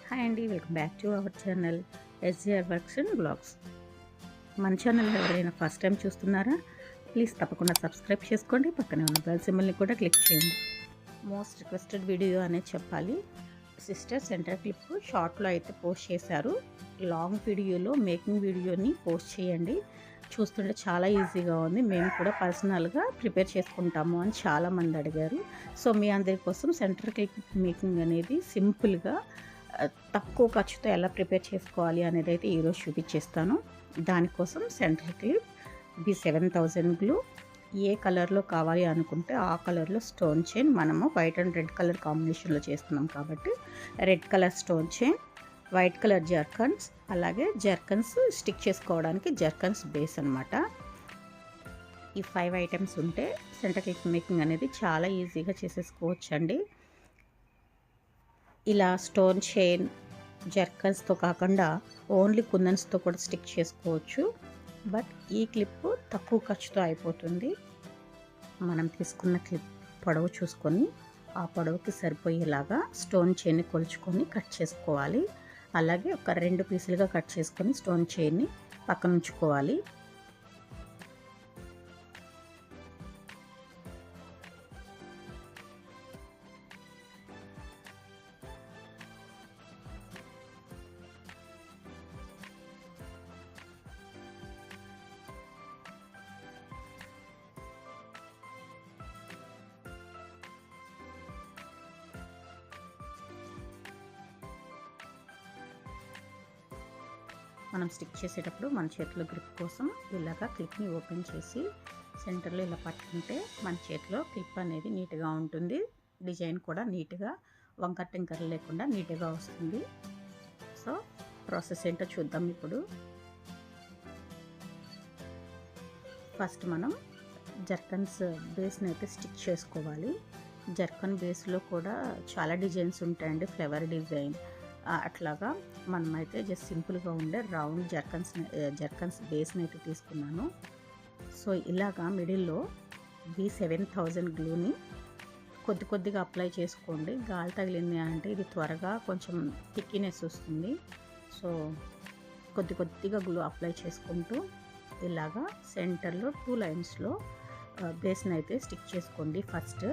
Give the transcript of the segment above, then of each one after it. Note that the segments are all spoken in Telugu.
హాయ్ అండి, welcome back to our channel SGR works and blogs. మన ఛానల్ ఎవరైనా ఫస్ట్ టైం చూస్తున్నారా? ప్లీజ్ తప్పకుండా సబ్స్క్రైబ్ చేసుకోండి. పక్కనే ఉన్న బెల్ సింబల్ని కూడా క్లిక్ చేయండి. మోస్ట్ రిక్వెస్టెడ్ వీడియో అనేది చెప్పాలి. సిస్టర్ సెంటర్ క్లిప్ షార్ట్లో అయితే పోస్ట్ చేశారు. లాంగ్ వీడియోలో మేకింగ్ వీడియోని పోస్ట్ చేయండి. చూస్తుంటే చాలా ఈజీగా ఉంది. మేము కూడా పర్సనల్గా ప్రిపేర్ చేసుకుంటాము అని చాలామంది అడిగారు. సో మీ అందరి కోసం సెంటర్ క్లిప్ మేకింగ్ అనేది సింపుల్గా తక్కువ ఖర్చుతో ఎలా ప్రిపేర్ చేసుకోవాలి అనేది అయితే ఈరోజు చూపించేస్తాను. దానికోసం సెంటర్ క్లిప్ B7000 గ్లూ, ఏ కలర్లో కావాలి అనుకుంటే ఆ కలర్లో స్టోన్ చైన్, మనము వైట్ అండ్ రెడ్ కలర్ కాంబినేషన్లో చేస్తున్నాం కాబట్టి red colour stone chain, white colour zircons, అలాగే జర్కన్స్ స్టిక్ చేసుకోవడానికి జర్కన్స్ బేస్ అనమాట. ఈ 5 ఐటమ్స్ ఉంటే సెంటర్ క్లిప్ మేకింగ్ అనేది చాలా ఈజీగా చేసేసుకోవచ్చు అండి. ఇలా స్టోన్ చైన్ జర్కన్స్తో కాకుండా ఓన్లీ కుందన్స్తో కూడా స్టిక్ చేసుకోవచ్చు. బట్ ఈ క్లిప్ తక్కువ ఖర్చుతో అయిపోతుంది. మనం తీసుకున్న క్లిప్ పొడవు చూసుకొని ఆ పొడవుకి సరిపోయేలాగా స్టోన్ చైన్ని కొలుచుకొని కట్ చేసుకోవాలి. అలాగే ఒక 2 పీసులుగా కట్ చేసుకొని స్టోన్ చైన్ని పక్కన ఉంచుకోవాలి. మనం స్టిక్ చేసేటప్పుడు మన చేతిలో గ్రిప్ కోసం ఇలాగా క్లిప్ని ఓపెన్ చేసి సెంటర్లో ఇలా పట్టుకుంటే మన చేతిలో క్లిప్ అనేది నీట్గా ఉంటుంది. డిజైన్ కూడా నీట్గా వంకర్ టింకర్ లేకుండా నీట్గా వస్తుంది. సో ప్రాసెస్ ఏంటో చూద్దాం ఇప్పుడు. ఫస్ట్ మనం జర్కన్స్ బేస్ని అయితే స్టిక్ చేసుకోవాలి. జర్కన్ బేస్లో కూడా చాలా డిజైన్స్ ఉంటాయండి, ఫ్లవర్ డిజైన్ అట్లాగా. మనమైతే జస్ట్ సింపుల్గా ఉండే రౌండ్ జర్కన్స్ బేస్ని అయితే తీసుకున్నాను. సో ఇలాగా మిడిల్లో B7000 గ్లూని కొద్దిగా అప్లై చేసుకోండి. గాలి తగిలింది అంటే ఇది త్వరగా కొంచెం థిక్నెస్ వస్తుంది. సో కొద్దిగా గ్లూ అప్లై చేసుకుంటూ ఇలాగా సెంటర్లో 2 లైన్స్లో బేస్ని అయితే స్టిక్ చేసుకోండి ఫస్ట్.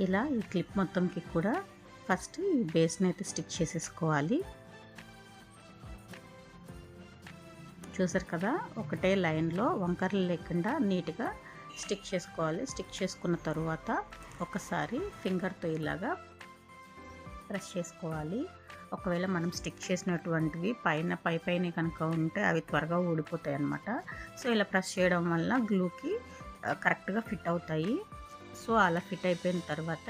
ఇలా ఈ క్లిప్ మొత్తంకి కూడా ఫస్ట్ ఈ బేస్ని అయితే స్టిక్ చేసేసుకోవాలి. చూసారు కదా, ఒకటే లైన్లో వంకరలు లేకుండా నీట్గా స్టిక్ చేసుకోవాలి. స్టిక్ చేసుకున్న తర్వాత ఒకసారి ఫింగర్తో ఇలాగా ప్రెస్ చేసుకోవాలి. ఒకవేళ మనం స్టిక్ చేసినటువంటివి పైన కనుక ఉంటే అవి త్వరగా ఊడిపోతాయి అన్నమాట. సో ఇలా ప్రెస్ చేయడం వల్ల గ్లూకి కరెక్ట్గా ఫిట్ అవుతాయి. సో అలా ఫిట్ అయిపోయిన తర్వాత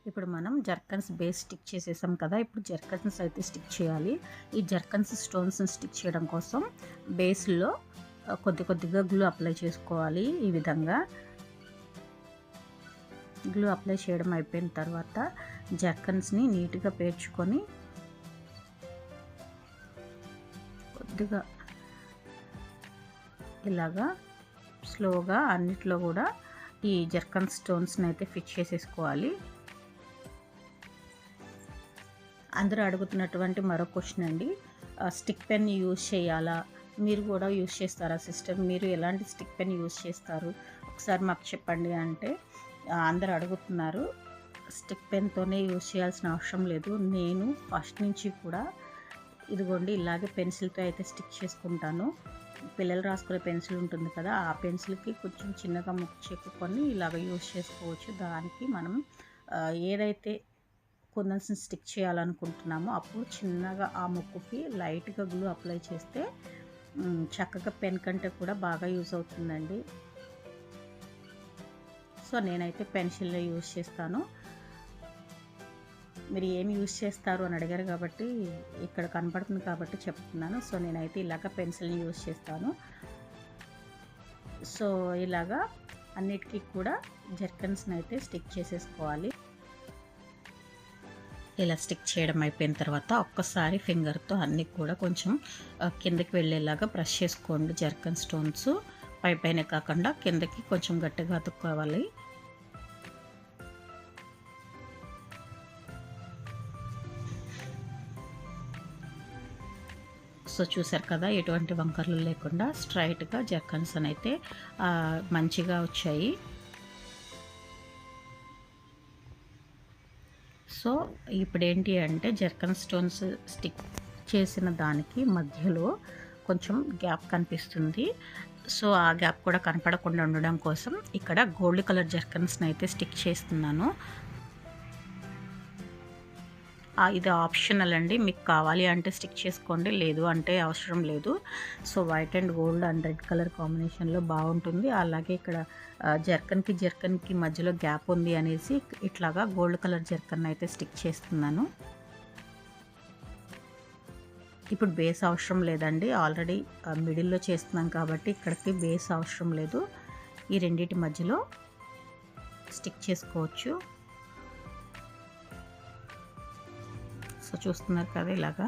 ఇప్పుడు మనం జర్కన్స్ బేస్ స్టిక్ చేసేసాం కదా, ఇప్పుడు జర్కన్స్ అయితే స్టిక్ చేయాలి. ఈ జర్కన్స్ స్టోన్స్ని స్టిక్ చేయడం కోసం బేస్లో కొద్దిగా గ్లూ అప్లై చేసుకోవాలి. ఈ విధంగా గ్లూ అప్లై చేయడం అయిపోయిన తర్వాత జర్కన్స్ని నీట్గా పేర్చుకొని కొద్దిగా ఇలాగా స్లోగా అన్నిట్లో కూడా ఈ జర్కన్ స్టోన్స్ని అయితే ఫిట్ చేసేసుకోవాలి. అందరూ అడుగుతున్నటువంటి మరో క్వశ్చన్ అండి, స్టిక్ పెన్ యూజ్ చేయాలా? మీరు కూడా యూజ్ చేస్తారా సిస్టర్? మీరు ఎలాంటి స్టిక్ పెన్ యూజ్ చేస్తారు ఒకసారి మాకు చెప్పండి అంటే అందరు అడుగుతున్నారు. స్టిక్ పెన్తోనే యూజ్ చేయాల్సిన అవసరం లేదు. నేను ఫస్ట్ నుంచి కూడా ఇదిగోండి ఇలాగే పెన్సిల్తో అయితే స్టిక్ చేసుకుంటాను. పిల్లలు రాసుకునే పెన్సిల్ ఉంటుంది కదా, ఆ పెన్సిల్కి కొంచెం చిన్నగా ముక్కు చెక్కుకొని ఇలాగ యూజ్ చేసుకోవచ్చు. దానికి మనం ఏదైతే కుందన్స్ని స్టిక్ చేయాలనుకుంటున్నామో అప్పుడు చిన్నగా ఆ ముక్కుకి లైట్గా గ్లూ అప్లై చేస్తే చక్కగా పెన్ కంటే కూడా బాగా యూజ్ అవుతుందండి. సో నేనైతే పెన్సిల్ని యూజ్ చేస్తాను. మీరు ఏమి యూజ్ చేస్తారు అని అడిగారు కాబట్టి ఇక్కడ కనపడుతుంది కాబట్టి చెప్తున్నాను. సో నేనైతే ఇలాగ పెన్సిల్ని యూజ్ చేస్తాను. సో ఇలాగా అన్నిటికీ కూడా జర్కన్స్ని అయితే స్టిక్ చేసేసుకోవాలి. ఇలా స్టిక్ చేయడం అయిపోయిన తర్వాత ఒక్కసారి ఫింగర్తో అన్నీ కూడా కొంచెం కిందకి వెళ్ళేలాగా ప్రెస్ చేసుకోండి. జర్కన్ స్టోన్స్ పైన కాకుండా కిందకి కొంచెం గట్టిగా అతుక్కోవాలి. సో చూసారు కదా, ఎటువంటి వంకర్లు లేకుండా స్ట్రైట్గా జర్కన్స్ అయితే మంచిగా వచ్చాయి. సో ఇప్పుడు ఏంటి అంటే జర్కన్ స్టోన్స్ స్టిక్ చేసిన దానికి మధ్యలో కొంచెం గ్యాప్ కనిపిస్తుంది. సో ఆ గ్యాప్ కూడా కనపడకుండా ఉండడం కోసం ఇక్కడ గోల్డ్ కలర్ జర్కన్స్ని అయితే స్టిక్ చేస్తున్నాను. ఇది ఆప్షనల్ అండి, మీకు కావాలి అంటే స్టిక్ చేసుకోండి, లేదు అంటే అవసరం లేదు. So white and gold and red colour కాంబినేషన్లో బాగుంటుంది. అలాగే ఇక్కడ జర్కన్కి మధ్యలో గ్యాప్ ఉంది అనేసి ఇట్లాగా గోల్డ్ కలర్ జర్కన్ అయితే స్టిక్ చేస్తున్నాను. ఇప్పుడు బేస్ అవసరం లేదండి, ఆల్రెడీ మిడిల్లో చేస్తున్నాం కాబట్టి ఇక్కడికి బేస్ అవసరం లేదు. ఈ రెండింటి మధ్యలో స్టిక్ చేసుకోవచ్చు. సో చూస్తున్నారు కదా ఇలాగా.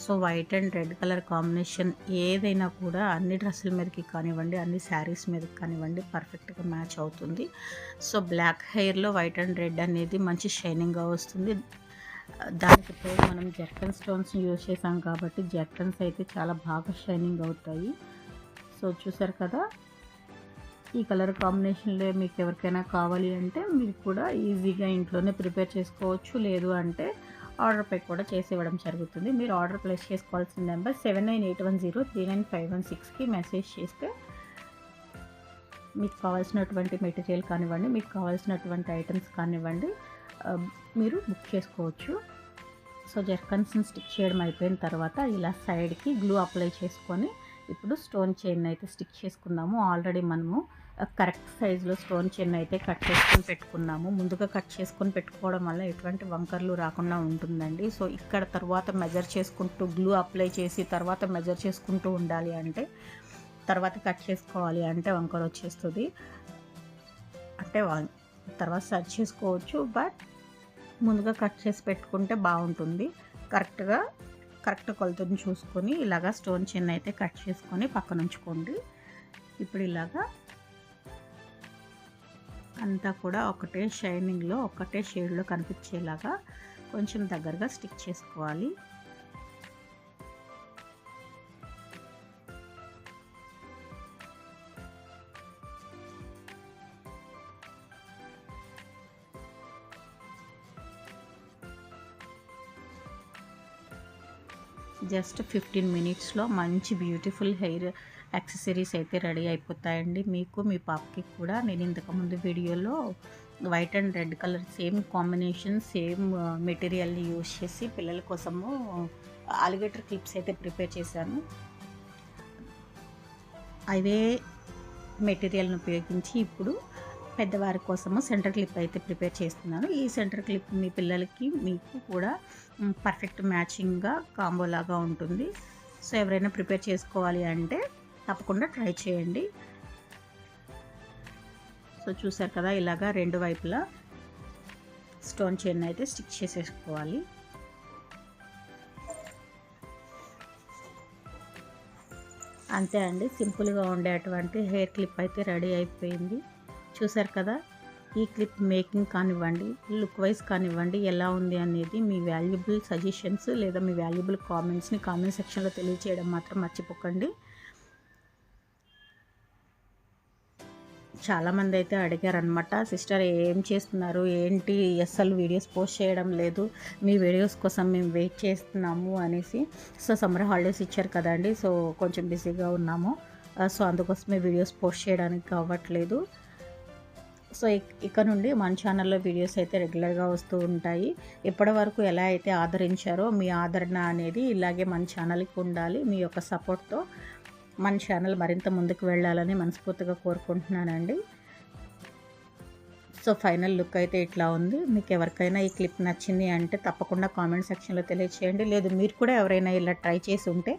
So white and red colour combination ఏదైనా కూడా అన్ని డ్రెస్సుల మీదకి కానివ్వండి, అన్ని శారీస్ మీదకి కానివ్వండి పర్ఫెక్ట్గా మ్యాచ్ అవుతుంది. సో బ్లాక్ హెయిర్లో వైట్ అండ్ రెడ్ అనేది మంచి షైనింగ్గా వస్తుంది. దానికి తోడు మనం జర్కన్ స్టోన్స్ యూజ్ చేసాం కాబట్టి జర్కన్స్ అయితే చాలా బాగా షైనింగ్ అవుతాయి. సో చూసారు కదా, ఈ కలర్ కాంబినేషన్లో మీకు ఎవరికైనా కావాలి అంటే మీరు కూడా ఈజీగా ఇంట్లోనే ప్రిపేర్ చేసుకోవచ్చు. లేదు అంటే ఆర్డర్పై కూడా చేసి ఇవ్వడం జరుగుతుంది. మీరు ఆర్డర్ ప్లేస్ చేసుకోవాల్సిన నెంబర్ 7981039516కి మెసేజ్ చేస్తే మీకు కావాల్సినటువంటి మెటీరియల్ కానివ్వండి, మీకు కావాల్సినటువంటి ఐటమ్స్ కానివ్వండి మీరు బుక్ చేసుకోవచ్చు. సో జర్కన్స్ని స్టిక్ చేయడం అయిపోయిన తర్వాత ఇలా సైడ్కి గ్లూ అప్లై చేసుకొని ఇప్పుడు స్టోన్ చైన్ అయితే స్టిక్ చేసుకుందాము. ఆల్రెడీ మనము కరెక్ట్ సైజులో స్టోన్ చైన్ అయితే కట్ చేసుకొని పెట్టుకున్నాము. ముందుగా కట్ చేసుకొని పెట్టుకోవడం వల్ల ఎటువంటి వంకర్లు రాకుండా ఉంటుందండి. సో ఇక్కడ తర్వాత మెజర్ చేసుకుంటూ గ్లూ అప్లై చేసి తర్వాత మెజర్ చేసుకుంటూ ఉండాలి అంటే తర్వాత కట్ చేసుకోవాలి అంటే వంకర వచ్చేస్తుంది. అంటే తర్వాత సర్చ్ చేసుకోవచ్చు, బట్ ముందుగా కట్ చేసి పెట్టుకుంటే బాగుంటుంది. కరెక్ట్గా కరెక్ట్ కొలతను చూసుకొని ఇలాగా స్టోన్ చైన్ అయితే కట్ చేసుకొని పక్కన ఉంచుకోండి. ఇప్పుడు ఇలాగా అంతా కూడా ఒకటే షైనింగ్లో ఒకటే షేడ్లో కనిపించేలాగా కొంచెం దగ్గరగా స్టిక్ చేసుకోవాలి. జస్ట్ 15 మినిట్స్లో మంచి బ్యూటిఫుల్ హెయిర్ యాక్సెసరీస్ అయితే రెడీ అయిపోతాయండి. మీకు మీ పాపకి కూడా నేను ఇంతకుముందు వీడియోలో white and red colour same combination same మెటీరియల్ని యూజ్ చేసి పిల్లల కోసము అలిగేటర్ క్లిప్స్ అయితే ప్రిపేర్ చేశాను. అవే మెటీరియల్ని ఉపయోగించి ఇప్పుడు పెద్దవారి కోసము సెంటర్ క్లిప్ అయితే ప్రిపేర్ చేస్తున్నాను. ఈ సెంటర్ క్లిప్ మీ పిల్లలకి మీకు కూడా పర్ఫెక్ట్ మ్యాచింగ్గా కాంబో లాగా ఉంటుంది. సో ఎవరైనా ప్రిపేర్ చేసుకోవాలి అంటే తప్పకుండా ట్రై చేయండి. సో చూసారు కదా, ఇలాగా రెండు వైపులా స్టోన్ చైన్ అయితే స్టిక్ చేసేసుకోవాలి. అంతే అండి, సింపుల్గా ఉండేటువంటి హెయిర్ క్లిప్ అయితే రెడీ అయిపోయింది. చూసారు కదా, ఈ క్లిప్ మేకింగ్ కానివ్వండి, లుక్ వైజ్ కానివ్వండి ఎలా ఉంది అనేది మీ వాల్యుబుల్ సజెషన్స్ లేదా మీ వాల్యుబుల్ కామెంట్స్ని కామెంట్ సెక్షన్లో తెలియచేయడం మాత్రం మర్చిపోకండి. చాలామంది అయితే అడిగారనమాట, సిస్టర్ ఏం చేస్తున్నారు ఏంటి, అసలు వీడియోస్ పోస్ట్ చేయడం లేదు, మీ వీడియోస్ కోసం మేము వెయిట్ చేస్తున్నాము అనేసి. సో సమ్మర్ హాలిడేస్ ఇచ్చారు కదండి, సో కొంచెం బిజీగా ఉన్నాము. సో అందుకోసమే వీడియోస్ పోస్ట్ చేయడానికి అవ్వట్లేదు. సో ఇక నుండి మన ఛానల్లో వీడియోస్ అయితే రెగ్యులర్గా వస్తూ ఉంటాయి. ఇప్పటి వరకు ఎలా అయితే ఆదరించారో మీ ఆదరణ అనేది ఇలాగే మన ఛానల్కి ఉండాలి. మీ యొక్క సపోర్ట్తో మన ఛానల్ మరింత ముందుకు వెళ్ళాలని మనస్ఫూర్తిగా కోరుకుంటున్నానండి. సో ఫైనల్ లుక్ అయితే ఇట్లా ఉంది. మీకు ఎవరికైనా ఈ క్లిప్ నచ్చింది అంటే తప్పకుండా కామెంట్ సెక్షన్లో తెలియచేయండి. లేదు మీరు కూడా ఎవరైనా ఇలా ట్రై చేసి ఉంటే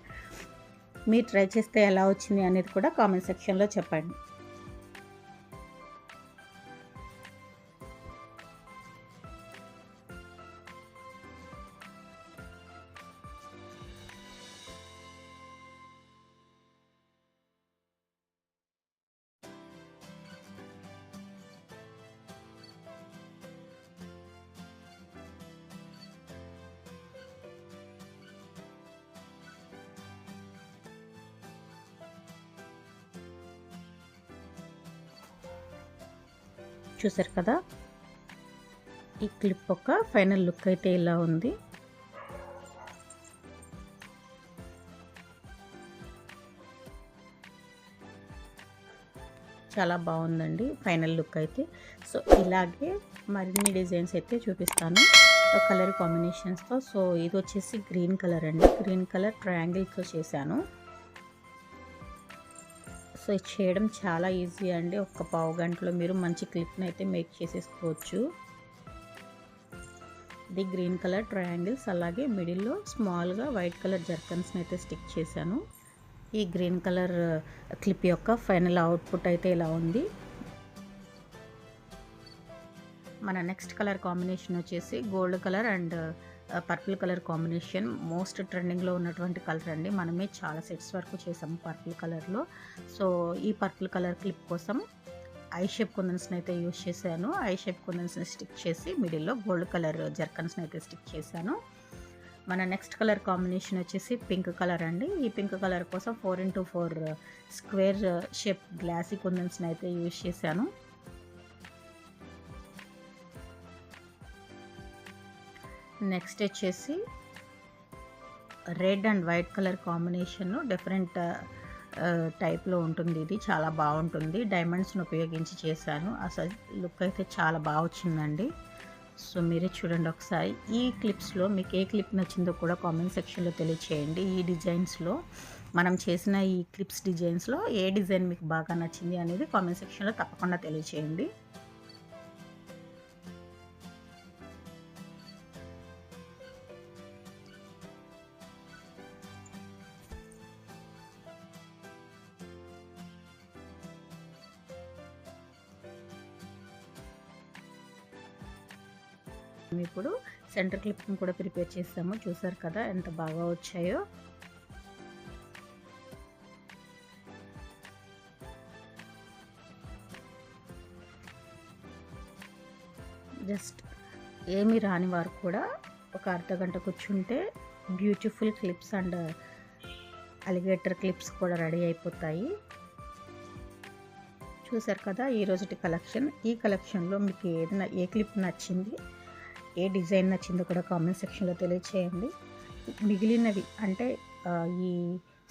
మీరు ట్రై చేస్తే ఎలా వచ్చింది అనేది కూడా కామెంట్ సెక్షన్లో చెప్పండి. చూసారు కదా, ఈ క్లిప్ ఒక ఫైనల్ లుక్ అయితే ఇలా ఉంది. చాలా బాగుందండి ఫైనల్ లుక్ అయితే. సో ఇలాగే మరిన్ని డిజైన్స్ అయితే చూపిస్తాను కలర్ కాంబినేషన్స్తో. సో ఇది వచ్చేసి గ్రీన్ కలర్ అండి, గ్రీన్ కలర్ ట్రయాంగిల్తో చేశాను. సో ఇది చేయడం చాలా ఈజీ అండి, ఒక్క పావు గంటలో మీరు మంచి క్లిప్ని అయితే మేక్ చేసేసుకోవచ్చు. ఇది గ్రీన్ కలర్ ట్రయాంగిల్స్, అలాగే మిడిల్లో స్మాల్గా వైట్ కలర్ జర్కన్స్ని అయితే స్టిక్ చేశాను. ఈ గ్రీన్ కలర్ క్లిప్ యొక్క ఫైనల్ అవుట్పుట్ అయితే ఇలా ఉంది. మన నెక్స్ట్ కలర్ కాంబినేషన్ వచ్చేసి gold colour and purple colour combination. Most ట్రెండింగ్లో ఉన్నటువంటి కలర్ అండి. మనమే చాలా సెట్స్ వరకు చేసాము పర్పుల్ కలర్లో. సో ఈ పర్పుల్ కలర్ క్లిప్ కోసం ఐ షేప్ కుందన్స్ని అయితే యూజ్ చేశాను. ఐ షేప్ కుందన్స్ని స్టిక్ చేసి మిడిల్లో గోల్డ్ కలర్ జర్కన్స్ని అయితే స్టిక్ చేశాను. మన నెక్స్ట్ కలర్ కాంబినేషన్ వచ్చేసి పింక్ కలర్ అండి. ఈ పింక్ కలర్ కోసం 4x4 స్క్వేర్ షేప్ గ్లాసీ కుందన్స్ని అయితే యూజ్ చేశాను. నెక్స్ట్ వచ్చేసి red and white colour combination, different టైప్లో ఉంటుంది. ఇది చాలా బాగుంటుంది, డైమండ్స్ని ఉపయోగించి చేశాను. అసలు లుక్ అయితే చాలా బాగా వచ్చిందండి. సో మీరే చూడండి ఒకసారి. ఈ క్లిప్స్లో మీకు ఏ క్లిప్ నచ్చిందో కూడా కామెంట్ సెక్షన్లో తెలియచేయండి. ఈ డిజైన్స్లో మనం చేసిన ఈ క్లిప్స్ డిజైన్స్లో ఏ డిజైన్ మీకు బాగా నచ్చింది అనేది కామెంట్ సెక్షన్లో తప్పకుండా తెలియచేయండి. ఇప్పుడు సెంటర్ క్లిప్ని కూడా ప్రిపేర్ చేసాము. చూసారు కదా ఎంత బాగా వచ్చాయో. జస్ట్ ఏమీ రాని వారు కూడా ఒక అర్ధగంట కూర్చుంటే beautiful clips and alligator clips కూడా రెడీ అయిపోతాయి. చూసారు కదా ఈరోజుటి కలెక్షన్. ఈ కలెక్షన్లో మీకు ఏదైనా ఏ క్లిప్ నచ్చింది, ఏ డిజైన్ నచ్చిందో కూడా కామెంట్ సెక్షన్లో తెలియచేయండి. మిగిలినవి అంటే ఈ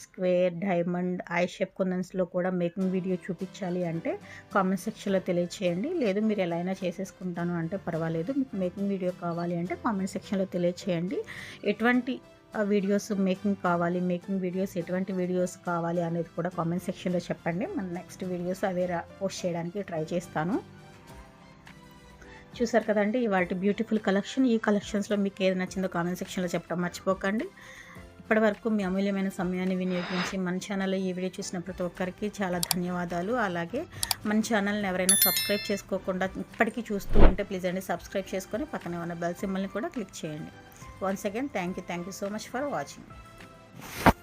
స్క్వేర్, డైమండ్, ఐ షేప్ కుందన్స్లో కూడా మేకింగ్ వీడియో చూపించాలి అంటే కామెంట్ సెక్షన్లో తెలియచేయండి. లేదు మీరు ఎలా అయినా చేసేసుకుంటాను అంటే పర్వాలేదు. మీకు మేకింగ్ వీడియో కావాలి అంటే కామెంట్ సెక్షన్లో తెలియచేయండి. ఎటువంటి వీడియోస్ మేకింగ్ కావాలి, మేకింగ్ వీడియోస్ ఎటువంటి వీడియోస్ కావాలి అనేది కూడా కామెంట్ సెక్షన్లో చెప్పండి. మన నెక్స్ట్ వీడియోస్ అవే పోస్ట్ చేయడానికి ట్రై చేస్తాను. చూసారు కదండి ఇవాళ బ్యూటిఫుల్ కలెక్షన్. ఈ కలెక్షన్స్లో మీకు ఏది నచ్చిందో కామెంట్ సెక్షన్లో చెప్పడం మర్చిపోకండి. ఇప్పటివరకు మీ అమూల్యమైన సమయాన్ని వినియోగించి మన ఛానల్లో ఈ వీడియో చూసిన ప్రతి ఒక్కరికి చాలా ధన్యవాదాలు. అలాగే మన ఛానల్ని ఎవరైనా సబ్స్క్రైబ్ చేసుకోకుండా ఇప్పటికీ చూస్తూ ఉంటే ప్లీజ్ అండి సబ్స్క్రైబ్ చేసుకొని పక్కనే ఉన్న బెల్ సింబల్ని కూడా క్లిక్ చేయండి. Once again thank you so much for watching.